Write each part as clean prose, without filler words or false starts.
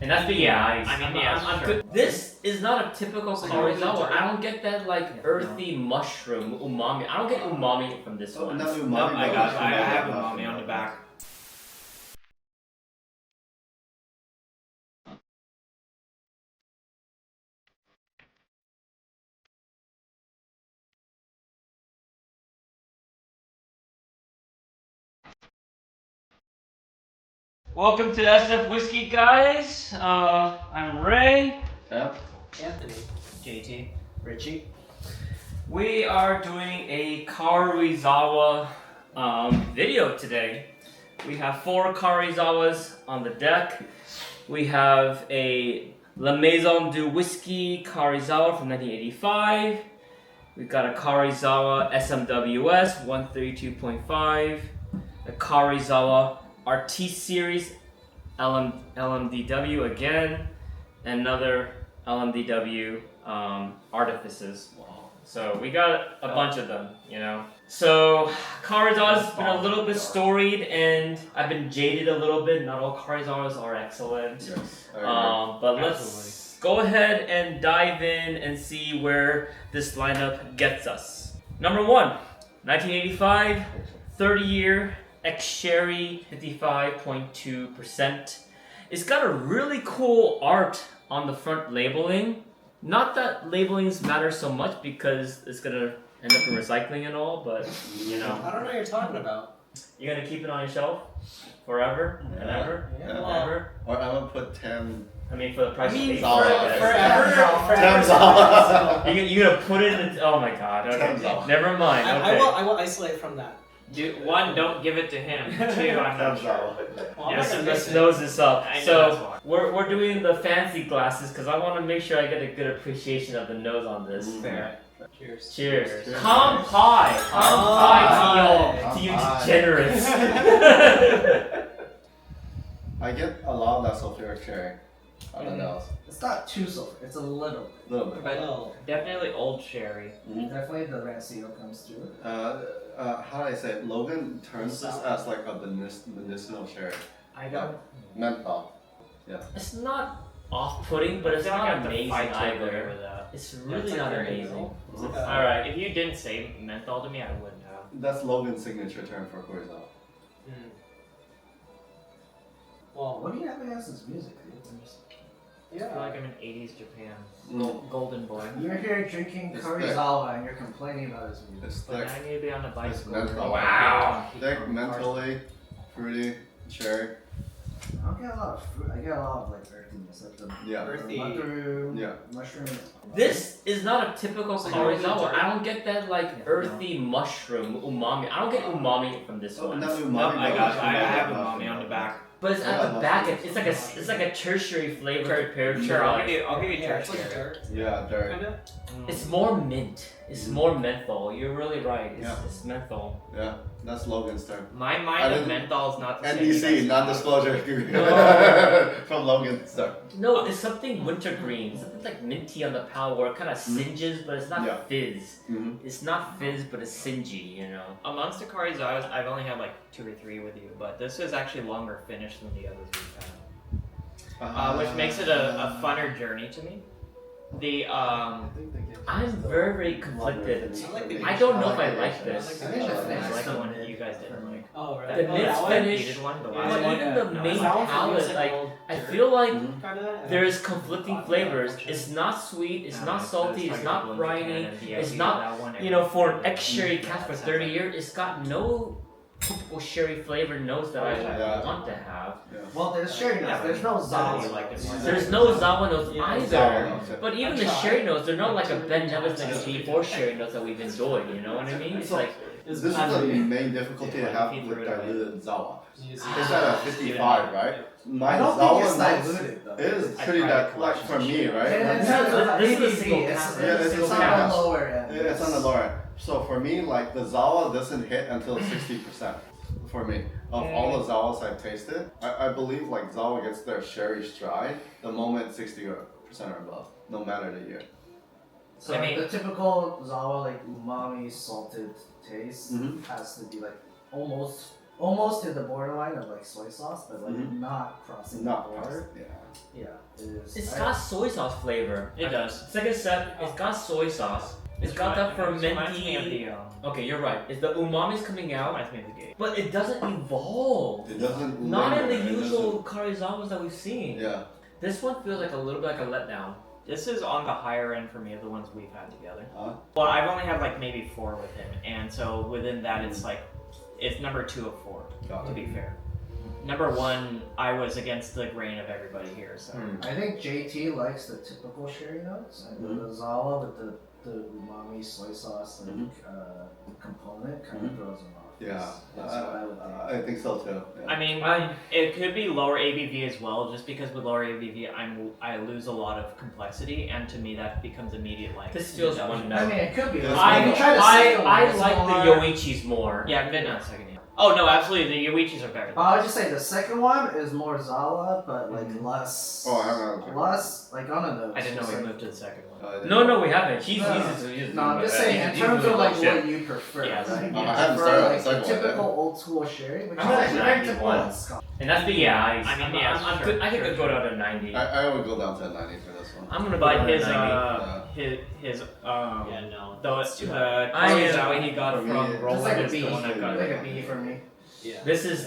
And that's being nice. I mean, yeah, I'm sure. good. This is not a typical Karuizawa. I don't get that like earthy mushroom umami. I don't get umami from this one. Nope, I have umami on the back. Welcome to SF Whisky, guys. I'm Ray. Yep. Anthony. JT. Richie. We are doing a Karuizawa video today. We have 4 Karuizawas on the deck. We have a LMDW Whisky Karuizawa from 1985. We've got a Karuizawa SMWS 132.5. A Karuizawa RT Series LMDW again. Another LMDW Artifices. So we got a bunch of them, you know. So Karuizawa's been a little bit storied, and I've been jaded a little bit. Not all Karuizawas are excellent. Yes. But let's go ahead and dive in and see where this lineup gets us. Number 1, 1985, 30-year ex-sherry, 55.2%. It's got a really cool art on the front labeling. Not that labelings matter so much because it's gonna end up in recycling and all, but you know. I don't know what you're talking about. You're gonna keep it on your shelf forever and ever and ever. Or I'm gonna put 10. I mean, for the price of $8, forever. You're gonna put it in. Oh my god. Okay. $10. Never mind. Okay. I will isolate from that. Dude, 1, don't give it to him. 2, I'm not sure. Well, Yes, I'm let's nose this up. I know that's So why. we're doing the fancy glasses because I want to make sure I get a good appreciation of the nose on this. Fair. Cheers. Cheers. Cheers. Kampai. Kampai to you degenerates. I get a lot less sulfuric cherry on the nose. It's not too sulfur, it's a little bit. A little bit. But Oh. definitely old sherry. Definitely the Rancio comes through. How do I say it? Logan turns this as like a medicinal cherry. I don't. Menthol. It's not off-putting, but it's I feel like I not have to amazing fight to agree either. with that. It's Yeah, really it's not like very amazing. menthol. All right. If you didn't say menthol to me, I wouldn't have. That's Logan's signature term for Karuizawa. Well, What do you have against this music, dude? I feel like I'm in 80s Japan. No. Golden boy. You're here drinking It's Karuizawa and you're complaining about his music. It's But thick. I need to be on the bicycle. menthol. Wow. Thick, mentally, fruity, cherry. I don't get a lot of fruit. I get a lot of like earthiness, like the Yeah. Earthy. mushroom, Yeah. mushroom. This is not a typical So Karuizawa. you're I don't get that like earthy mushroom umami. I don't get umami from this one. Not Nope, umami, I but got. I mushroom. have umami on the back. But it's at Yeah, the back. It's like a tertiary flavor compared to Sure, I'll like. give you yeah, it's church like here. dirt, Yeah, dirt. kind of. It's more mint. It's more menthol. You're really right. It's menthol. Yeah, that's Logan's term. My I mind of didn't- menthol is not the same. NDC, non-disclosure No. from Logan's term. No, it's something wintergreen. Something like minty on the palate where it kind of singes, but it's not Yeah. fizz. Mm-hmm. It's not fizz, but it's singy. You know. Amongst the Karuizawas, I've only had like 2 or 3 with you, but this is actually longer finish than the others we've had. Which makes it a funner journey to me. The I'm very, very conflicted. I like the I don't know if I like this. I I think the I finish like is the one mid. that you guys didn't like. Oh, right. The Oh, mid that one? finish- Heated one, the Yeah, last But one. even the No, main it's That one palate, feels like old I dirt. feel like Kinda. there's conflicting flavors. It's not sweet. It's not salty. It's not briny. It's not, you know, for an ex-sherry cask for 30 years, it's got no typical sherry flavor notes that I Yeah. want to have. Well, there's sherry notes. There's no Zawa. like it more. There's no Zawa notes Yeah, either. Zawa. But even the sherry notes, they're not like a Ben Nevis like a B4 sherry notes that we've enjoyed. You know what I mean? It's like This is the main difficulty I have with diluted Zawa. It's It's at a 55, right? My I don't think it's Zawa notes diluted though. is I pretty tried that the like for me, And right? in terms of This is a ABV, single it's, cast. Yeah, it's a it's single on cast. the lower end. It's on the lower end. So for me, like the Zawa doesn't hit until 60%. For me, of all the Zawas I've tasted, I believe like Zawa gets their sherry stride the moment 60% or above, no matter the year. So I mean- the typical Zawa like umami salted taste Mhm. has to be like almost almost to the borderline of like soy sauce, but like Mhm. not crossing Not the border. yeah. Yeah, it is. It's got soy sauce flavor. It does. Second step, it's got soy sauce. It's got that Reminds me of fermenty. the, Okay, you're right. It's the umami's coming out, reminds me of the gate. but it doesn't evolve. It doesn't. Not in linger, the it usual Karuizawas that we've seen. doesn't- Yeah. This one feels like a little bit like a letdown. This is on the higher end for me of the ones we've had together. Huh? Well, I've only had like maybe 4 with him, and so within that, it's like it's number 2 of 4. Got To it. be fair, number 1, I was against the grain of everybody here, so. I think JT likes the typical sherry notes, and the Zawa with the umami soy sauce like, component kind of throws them off. Yeah. That's what I would think. I think so too. Yeah. I mean, it could be lower ABV as well, just because with lower ABV, I lose a lot of complexity, and to me that becomes immediate like. This feels reduction. one note. I mean, it could be. Yeah, I, You try to I, second one, I it's like more- the Yoichis more. Yeah, I've been on second. Yeah. Oh no, absolutely, the Yoichis are better. I would just say the second one is more Zawa, but like less. Oh, I haven't had it. Less, like on a note. I didn't know it's we like- moved to the second one. No, we haven't. He's No, I'm just saying in terms of like what you prefer, Yes. right? Oh, You I haven't prefer, started on like the second the one, typical old school sherry, which is I'm at actually very typical 91. in Scotland. And that's being nice. I mean, I'm, yeah, I'm sure, good. I think sure, I'd go down to 90. I would go down to 90 for this one. I'm gonna go down But to his 90. his Yeah, no. the that's too high. Karuizawa he got For me, from it's Roland It's like a is the B, one I got. like a B for me. Yeah. This is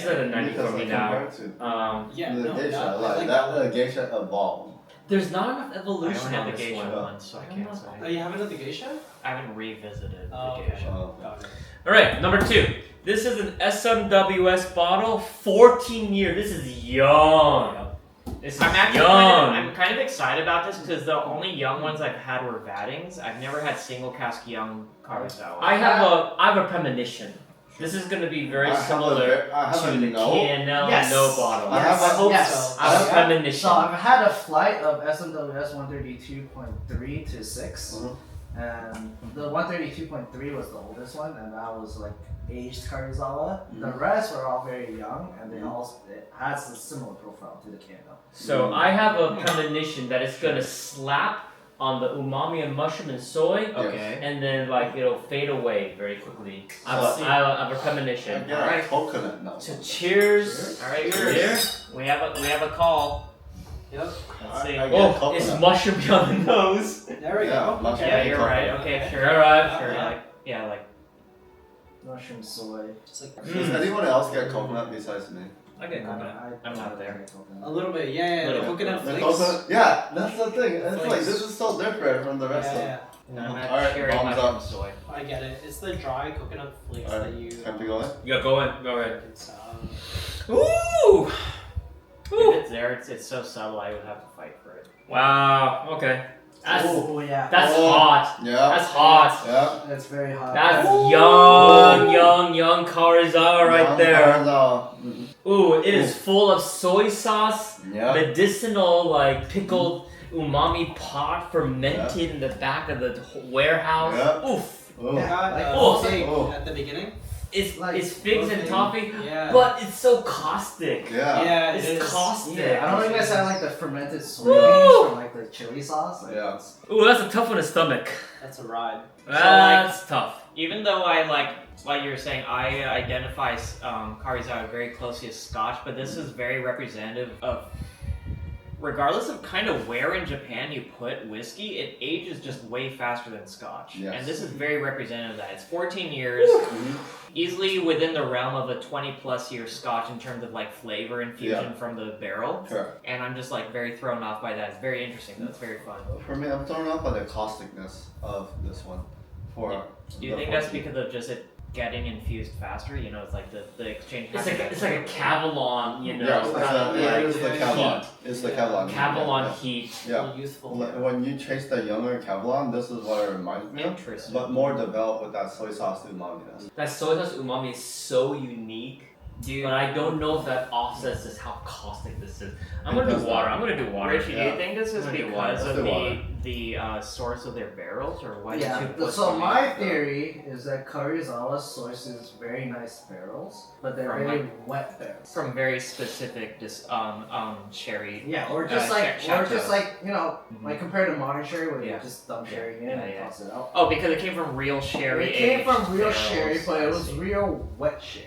at a 90 for Because me like, now. compared to Yeah, the no, geisha, I like like that that. geisha evolved. There's not enough I don't evolution have on the this geisha one. one, so I can't say. Oh, you haven't had the geisha? I haven't revisited Oh, the okay. geisha. Got it. All right, number 2. This is an SMWS bottle, 14 year. This is young. This is I'm actually young. I'm kind of excited about this because the only young ones I've had were Vaddings. I've never had single cask young Karuizawa. I have a premonition. This is going to be very similar I have to a the no. K&L Yes. no bottle. I have a- I hope yes. so. I have a Yeah. premonition. So I've had a flight of SMWS 132.3 to 6, and the 132.3 was the oldest one, and that was like aged Karuizawa. The rest were all very young, and they all it has a similar profile to the K&L. So I have a premonition that it's going to slap on the umami and mushroom and soy, Okay. and then like it'll fade away very quickly. I So- have a I premonition. get Alright. a coconut now. So cheers. All right, Cheers. we have a call. Yep. Let's see. I get Oh, it's coconut. mushroom beyond the nose. There we Yeah, go. mushroom. Okay. Yeah, you're right. Okay, sure. Alright. Sure. Yeah. Like Mushroom soy. Just like Does anyone else get coconut besides me? I get No, coconut. I I'm not don't there. get coconut. a little bit. Yeah, the Little. coconut The flakes. coconut, yeah, that's the thing. It's like Flakes. this is so different from the rest Yeah, No, I'm All right, at cherry bombs mushroom up. soy. I get it. It's the dry coconut flakes Alright, that you. time to go in. Yeah, go ahead. It's, Ooh. If it's there, it's so subtle. I would have to fight for it. Wow. Okay. That's Oh yeah. that's Oh. hot. Yeah. That's hot. Yeah. It's very hot. That's Ooh. young Karuizawa right Young there. Karuizawa. Ooh, it is full of soy sauce, Yeah. medicinal, like pickled umami pot fermented in the back of the Yeah. warehouse. Oof. Oh. Yeah. got like- oh, fig oh. at the beginning. It's Like, it's figs and okay. toffee, Yeah. but it's so caustic. Yeah. Yeah, it It's is. caustic. Yeah, I don't think that's like the fermented Woo! soybeans from like the chili sauce. Like, Yeah. it's- Ooh, that's a tough one to stomach. That's a ride. That's tough. Even though I like you were saying, I identify Karuizawa very closely as Scotch, but this is very representative of, regardless of kind of where in Japan you put whiskey, it ages just way faster than Scotch. Yes. And this is very representative of that. It's 14 years, easily within the realm of a 20 plus year Scotch in terms of like flavor infusion Yeah. from the barrel. Sure. And I'm just like very thrown off by that. It's very interesting though. It's very fun. For me, I'm thrown off by the causticness of this one. For Do you the think that's 14. because of just it getting infused faster? You know, it's like the exchange. It's like a Cavalon, you know. Yeah, it's kind of it's the yeah, Kevlar. heat. It's the Yeah. Kevlar. Cavalon heat. Yeah. Youthful. When you chase the younger Kevlar, this is what it reminds me of. Interesting. But more developed with that soy sauce umami. That soy sauce umami is so unique, but I don't know if that offsets just how caustic this is. I'm It gonna does do water. not. I'm gonna do water. Richie, do Yeah. you think this is I'm gonna do water. because Let's of do water. the source of their barrels, or why did you Yeah, put so them my in? theory is that Karuizawa sources very nice barrels, but they're From, very wet barrels. From very specific sherry. Yeah, or just chateaus. you know, like compared to modern sherry where you Yeah. just dump sherry in and toss it out. Oh, because it came from real sherry. It came from aged real barrels. sherry, but it I was see. real wet sherry.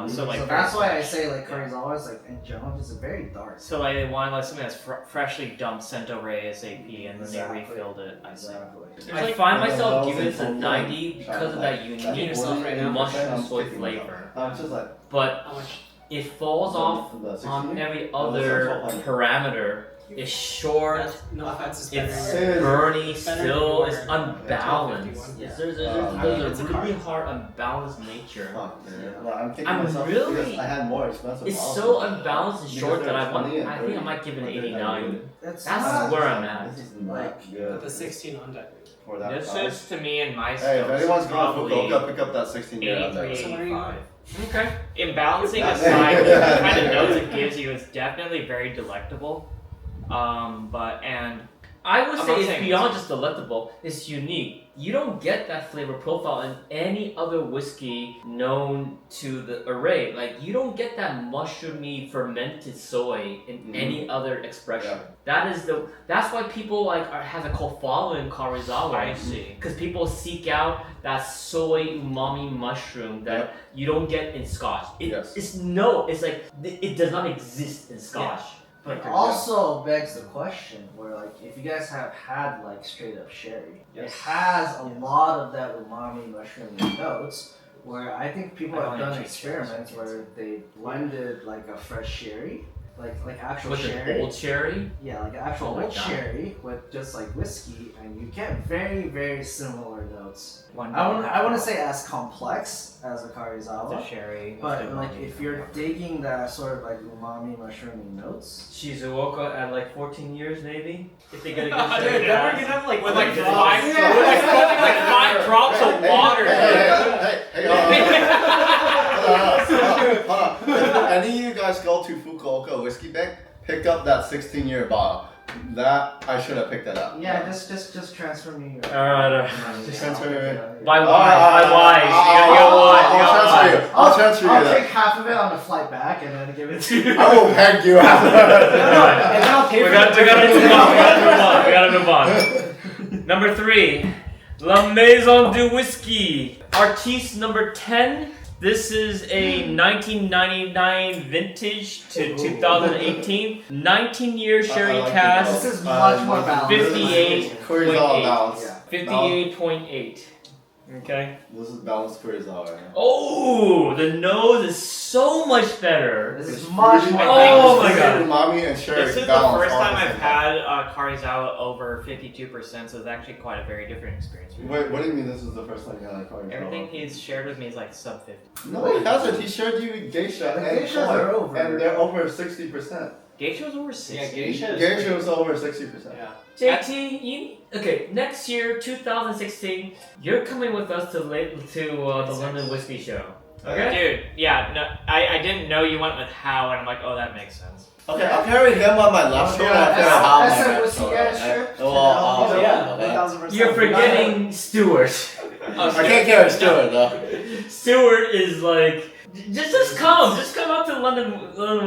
So like So that's why I fresh. say like Karuizawa is like in general just a very dark. So like they wanted like something that's freshly dumped, sent over ASAP, and then Exactly. they refilled it. I see. Exactly. I like- find Like myself the giving this a Belgian 90 because of that Try unique yourself right now. mushroom soy flavor. I'm just like, But How much? it falls off the on 60? every Oh, that's other also fine. parameter. It's short, That's, no offense, it's it's better. burny, Better still, than it's your, unbalanced. 1251. There's It's a a really card. hard, unbalanced nature. Fuck, man. Like, I'm thinking I'm myself, really- because I had more expensive It's bottles. so unbalanced and Because short they're that 20 and I think I 30, might give it an but they're 89. That's That's not- where I'm at. This is not Like, good. The 16 on deck. For that This price. is to me in my Hey, if scopes, anyone's going to probably Fukuoka, pick up that 16 year on 83, there. So where are you 85. Okay. In balancing Yeah. aside, the Yeah. kind of notes it gives you is definitely very delectable. And I would I'm say not it's saying beyond it's- just delectable. It's unique. You don't get that flavor profile in any other whiskey known to the array. Like you don't get that mushroomy fermented soy in Mhm. any other expression. Yeah. That's why people has a cult following Karuizawa. I see. Because people seek out that soy umami mushroom that you don't get in Scotch. Yes. It's like it does not exist in Scotch. But it also begs the question where like if you guys have had like straight up sherry, it has a lot of that umami mushroomy notes where I think people I have don't done like experiments cherry. where they blended like a fresh sherry, like actual With sherry. an old cherry. Yeah, like actual Oh my old God. sherry with just like whiskey, and you get very, very similar notes. one I want to say as complex as a the Karuizawa, sherry. but like if you're digging that sort of like umami mushroomy notes, Shizuoka at like 14 years maybe. If they get a good Dude, sherry then we're cask. gonna have like With five like drops. five, Yeah. with like 5 drops of water. Hold on. If any of you guys go to Fukuoka Whiskey Bank, pick up that 16-year bottle. That I should have picked that up. yeah, just transfer me your. Alright, Just transfer me. By wise. You got wise. I'll transfer you I'll that. take half of it on the flight back and then give it to you. I will peg you after. And then I'll pay We for gotta the move on. We gotta move on. Number 3, La Maison du Whiskey. Artiste number 10. This is a 1999 vintage to 2018. 19-year sherry like cask. This is much more balanced. 58. Kurosawa balance. Yeah. 58.8. Okay. This is balanced Kurosawa. Oh, the nose is so much better. This It's is much fruity. more. Oh balanced. my God. Umami and sherry This is the balance first all time the I've same had Karuizawa over 52%, so it's actually quite a very different experience. Wait, what do you mean this is the first time you had a Kurosawa? Everything he's shared with me is like sub 50. No, he hasn't. He showed you geisha The and geishas koi, are over. and they're over 60%. Geisha's over 60. Yeah, geisha is Geisha was over 60%. Yeah. JT, okay, next year, 2016, you're coming with us to the London Whiskey Show. Okay? Dude, yeah, no, I didn't know you went with how, and I'm like, oh, that makes sense. Okay, I'll carry him on my left shoulder. I'll carry Hal on my SM right Whisky shoulder. guys Okay? trip. Well, So, yeah. Yeah, Okay. 1000%. You're forgetting Stewart. Oh, I can't carry Stuart though. Stewart is like, just come out to London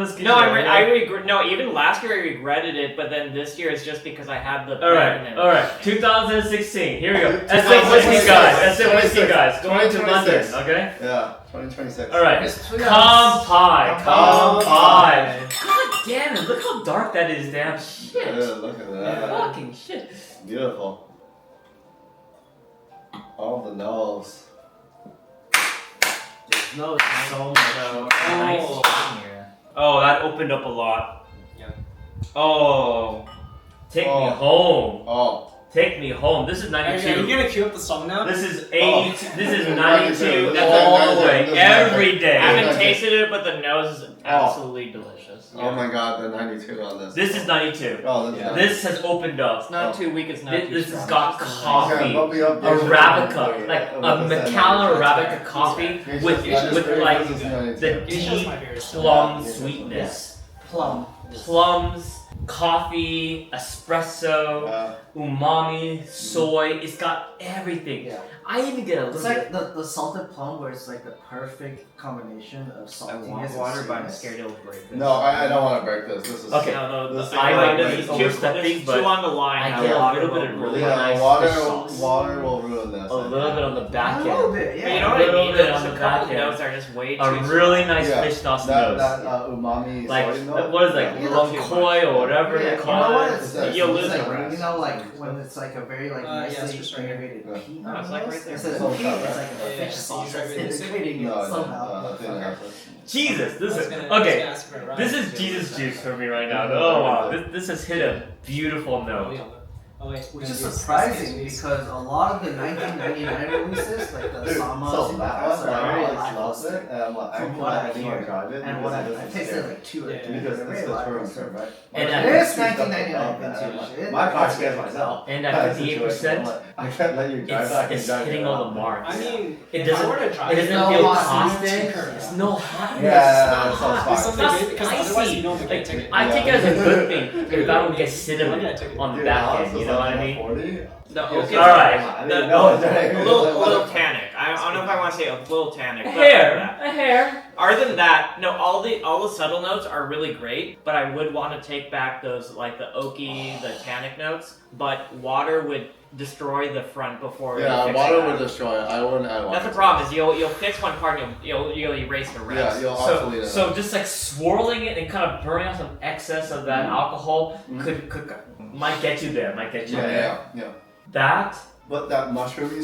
Whiskey No, Show. I regret. No, even last year I regretted it, but then this year it's just because I had the. Alright, 2016, here we go. SM 2026. Whiskey guys, SM Whiskey guys, going to 2026. London, okay? Yeah, 2026. Alright, It's Kampai, Kampai. Kampai. God damn it, look how dark that is, damn Yeah, shit. look at that. Fucking shit. Beautiful. All the nose. No, it's so much. Nice here. Oh, that opened up a lot. Yeah. Oh, take me Oh. home. Oh. Take me home. This is Are you 92. gonna cue up the song now? This is Oh. 80. This is 92 That's all the 92. way, That's every 92. day. I haven't Okay. tasted it, but the nose is absolutely delicious. Oh my god, the 92 on this. This is 92. Oh, this Yeah. is This has opened up. It's not too weak. It's not too This has strong. got It's just coffee. Okay, bump me up, Arabica, like a What is that? Macallan Arabica coffee Geisha's with very like good, this is 92. the Geisha's deep my favorite. plum Yeah. sweetness. Plum. Plums, coffee, espresso, umami, soy. It's got everything. Yeah. I even get a It's little like bit. the salted plum where it's like the perfect combination of I saltiness want and water, but I'm sweetness. scared it'll break this. No, I don't want to break this. This is Okay. No, This is I like might this be is overstepping, Too but on the line. I how get a water little bit will of ruin really it. nice water. fish sauce. Water will ruin this. A little bit on the back A little end. bit, yeah. But you know A what I little mean? bit There's on a the couple back end. notes that are just way too A really nice Yeah. fish sauce That nose. umami Like soy note. what is it, like Yeah. lonkoy or whatever Yeah, they you call know what? it. It's, It's you'll it's lose like, the rest. you know, like when it's like a very like yeah, it's nicely just right here. integrated Yeah. peat No, it's like right there. Instead It's of on peat, top, it's right? like a Yeah, fish so sauce you that's try to integrating No, it somehow. I think that's it. Jesus, this I was is gonna- I was okay. gonna ask for a ride. This is Yeah, Jesus what's juice that? for me right now. Yeah. Oh wow, this has hit a beautiful Oh, note. yeah. Oh wait, we're Which is gonna do surprising these. because a lot of the 1999 releases, like the Dude, Samas so and that Bass, one, are very Alex loves lackluster. it, and I'm like, From what I I think hear. I'll drive it. And because what I this is tasted scary. like 2 or Yeah. 3 Because they're it's very the touring lackluster. term, right? And Like, I- It is it's 1999 and I'm vintage. like, It- my car it's scares good. myself. And Kind at of 58%, situation. I'm like, I can't let you drive that. I can it's drive hitting it all the out. marks. I mean, It if I doesn't- were to drive It doesn't no feel hot. caustic. It's no hot. Yeah, it's so not it's hot. fine. something It's good, because otherwise you don't spicy. get Like, ticket. I take it as a good thing if I don't get cinnamon Yeah, ticket. on the Dude, back Alex end. was You know like what I mean? 40. The He was okay. All right. I The- didn't know it. A little tannic. I don't know if I want to say a little tannic. A but hair, a hair. Other than that, no, all the subtle notes are really great, but I would want to take back those like the oaky, the tannic notes. But water would destroy the front before. you Yeah, fix water it. would destroy it. I wouldn't add water. That's the problem. Is you'll fix one part and you'll erase the rest. Yeah, you'll So, obsolete it. so just like swirling it and kind of burning off some excess of that alcohol Mhm. could might get you there. Might get you there. yeah. That But that mushroomy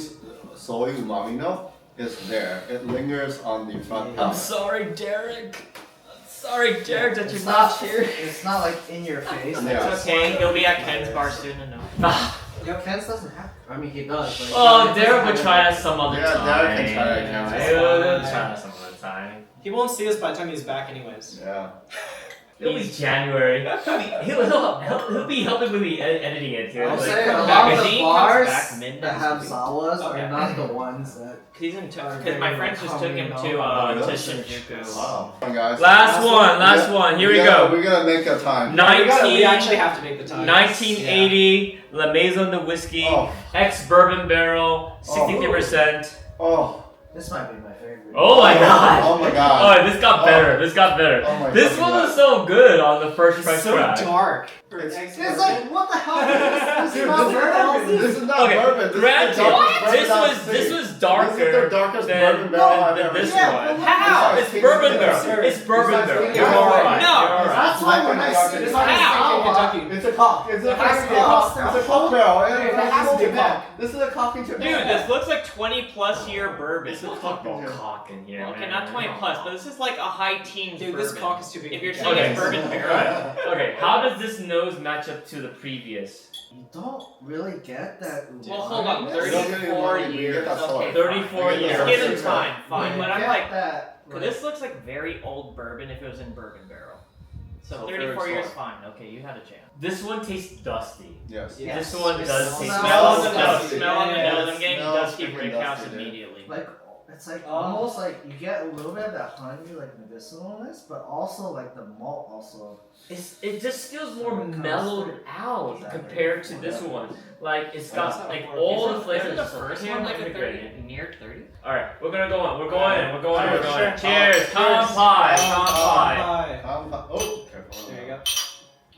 soy umami note is there. It lingers on the front I'm palate. sorry, Derek. I'm sorry, Derek, that It's you're not not here. It's not like in your face. Yeah. Like, It's okay. You'll be at Ken's bar soon enough. Ken's doesn't have. I mean, he does. But Oh, Derek would try that some other Yeah, time. Derek can try that again. He'll try that some other time. He won't see us by the time he's back, anyways. Yeah. It'll be January. He'll be helping with the editing it too. I'll Like, say a comes lot back- of if the he comes bars back midnight that have this week. Zawas Okay. are not the ones that. Because my friends just took him to really? Shinjuku. Wow. Come on, guys. last one. Here we go. We're gonna make a time. We 19, actually have to make the time. 1980 La Maison de Whiskey, Oh. ex bourbon barrel, 63%. Oh. This might be my favorite. Oh my god! Oh my god. Oh, this got better. This got better. Oh my This fucking one was God. so good on the first price It's so crack. dark. It's It's like what the hell? This Dude, is not bourbon. this is not Okay, bourbon. This granted, is the darkest bourbon this I've was seen. this was This is the darker darkest than, bourbon barrel I've than ever this seen. Yeah, one. but How? This It's is bourbon Kentucky. barrel. It's bourbon It's barrel. like You're Kentucky. alright. No, You're alright. That's why when I see It's this not on Kentucky. Zawa, It's a cock. It's a It has to be a cock. cock. It's a cock barrel. It has to be a cock. This is a cock into Dude, this looks like 20+ year bourbon. It's a Talk cock about into cock in here. Okay, man. not 20+, but this is like a high teens Dude, bourbon. this cock is too big. If you're Yeah. saying Okay. it's bourbon barrel. Alright. Okay, how does this nose match up to the previous? you don't really get that. Well, hold on, umaminess. 34 You get years. that soy. Okay, 34 I get years. that Give him soy. time, fine. You But I'm get like, that. this looks like very old bourbon if it was in bourbon barrel. So So 34 very years, soy. fine. Okay, you had a chance. This one tastes dusty. Yes. Yeah. This one It does smells taste Smell on the smells nose. dusty. Smell on the Yeah, nose. it I'm getting smells dusty freaking break counts dusty, dude. immediately. Like it's like Oh. almost like you get a little bit of that honey, like medicinalness, but also like the malt also. It just feels more It comes mellowed through. out Exactly. compared to this one. Like it's That's got not like horrible. all the Isn't flavors. the first one like a 30, integrated. near 30? All right, we're gonna go on. We're going in. We're going in. We're going in. Sure. Cheers. Come pie. Come pie. Hi. Oh, careful. There you go.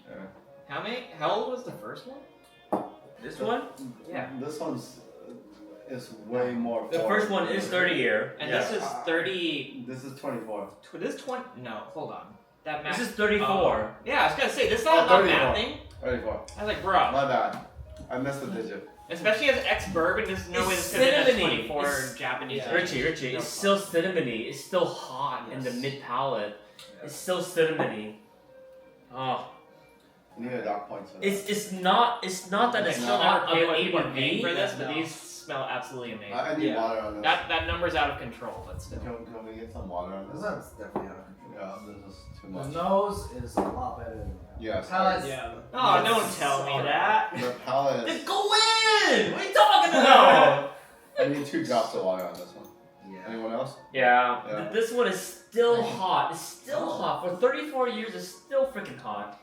Yeah. How old was the first one? This one. Yeah. This one's is way more. The first one is 30 year. And Yeah. this is 30. This is 24. This 20. No, hold on. That math. This is 34. Yeah, I was gonna say this is not 34. mathing. 34. I was like, bro. My bad. I missed a digit. Especially as ex bourbon, there's no way It's this could have been a cinnamony. 24 It's- Japanese. Yeah. Richie, No it's still cinnamony. It's still hot in the Yes. mid palate. It's still cinnamony. Oh, You need a dark point. So it's not that I it's still not never pay of what people are paying ABV. for this, but No. these smell absolutely amazing. I need Yeah. water on this. That number's out of control, but still. Can we get some water on This this? one's definitely out of control. Yeah, this is too The much. nose is a lot better than that. Yes. Palate's- Yeah. Oh, don't tell me that. The palate Then is. go in. What are you talking about? I need 2 drops of water on this one. Yeah. Anyone else? Yeah, Yeah. this one is still hot. It's still hot. For 34 years, it's still freaking hot.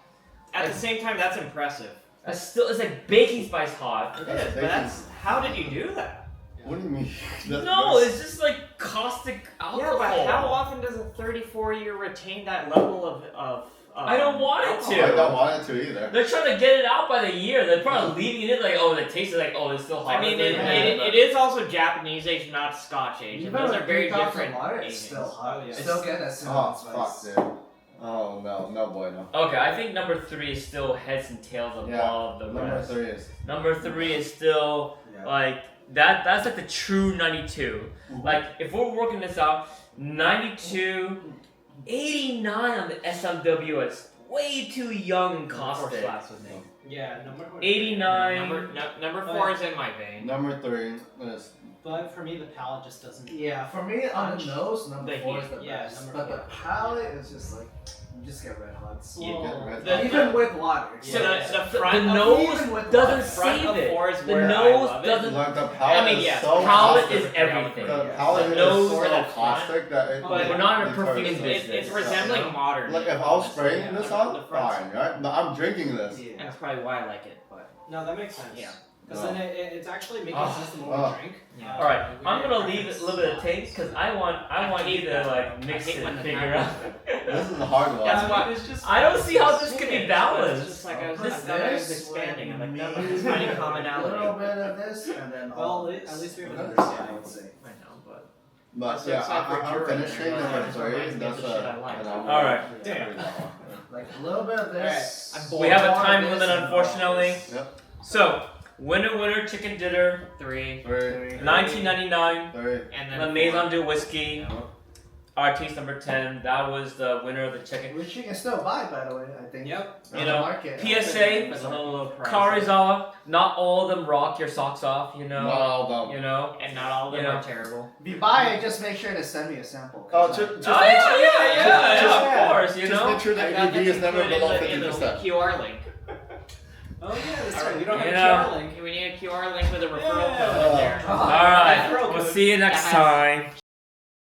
At the same time, that's impressive. It's like baking spice hot. It That's is, but that's how did you do that? What do you mean? No, it's just like caustic alcohol. Yeah, but how often does a 34-year retain that level of I don't want it alcohol? to. I don't want it to either. They're trying to get it out by the year. They're probably leaving it like, oh, the taste is like, oh, it's still hot. I mean, it is also Japanese age, not Scotch age, and Even those with are very 3,000 different. water, it's agings. still hot. Oh, yeah. Still get that cinnamon Oh spice. fuck, dude. Oh no bueno. Okay, I think number 3 is still heads and tails above the Number rest. 3 is. Number 3 is still Yeah. like that's like the true 92. Like if we're working this out, 92, 89 on the SMWS. Way too young and Four caustic. slaps with me. Yeah, number 89. Number 4 is in my vein. Number 3 is. But for me, the palate just doesn't. Yeah, for me on the nose, number The 4 is heat. the Yeah, best. number But the 4. palate is just like you just get red hots. Get The- Even with water. So Yeah. the The front of nose even with doesn't water. front save of it. 4 is The where I nose love it. doesn't. Like the palate I mean, is yeah, so Palate caustic. is everything. The Yeah. palate The is nose so or that caustic that it. But we're not in a deters perfume it. business. It's resembling modern. Like if I was spraying Yeah, this the on, front's- fine, right? But I'm drinking this. And Yeah. that's probably why I like it. But No, that makes sense. Yeah. Because then it's actually making Oh. sense the more Oh. we drink. Yeah. All right, we I'm get gonna leave preference. it a little bit of taste because I want you hate to that. like mix I hate it when and that figure out. happens. This is a hard one. That's why It's just. I don't see how this could be It's balanced. just like I was, This I thought I was this expanding. I'm like, no, with it's finding a little commonality. bit of this and then Well, all at least we have this. another I would say. I know, but But So yeah, it's like we're I'm German, finishing right? number That's 3. reminds me of That's the shit I like. All right. Like a little bit of this. Alright, We have a more time of this limit, and more of unfortunately. this. Yep. So, winner chicken dinner, 3, 1999. 3. and then La 4. Maison de Whiskey, Yeah. artiste number 10. That was the winner of the chicken. Which you can still buy, by the way, I think. Yep. You On know, the market. PSA, It's a little price. Karuizawa. Not all of them rock your socks off. You know. Not all of them. You know. And not all of them You know. are terrible. If you buy it, just make sure to send me a sample. Oh, 'cause just Oh yeah, just- of course. You just know. make sure the I got ABV that is never included below in the 50%. QR link. Oh yeah, that's Alright, right. We don't have you a know. QR link. We need a QR link with a referral Yeah. code in there. All right. Referral We'll code. see you next time.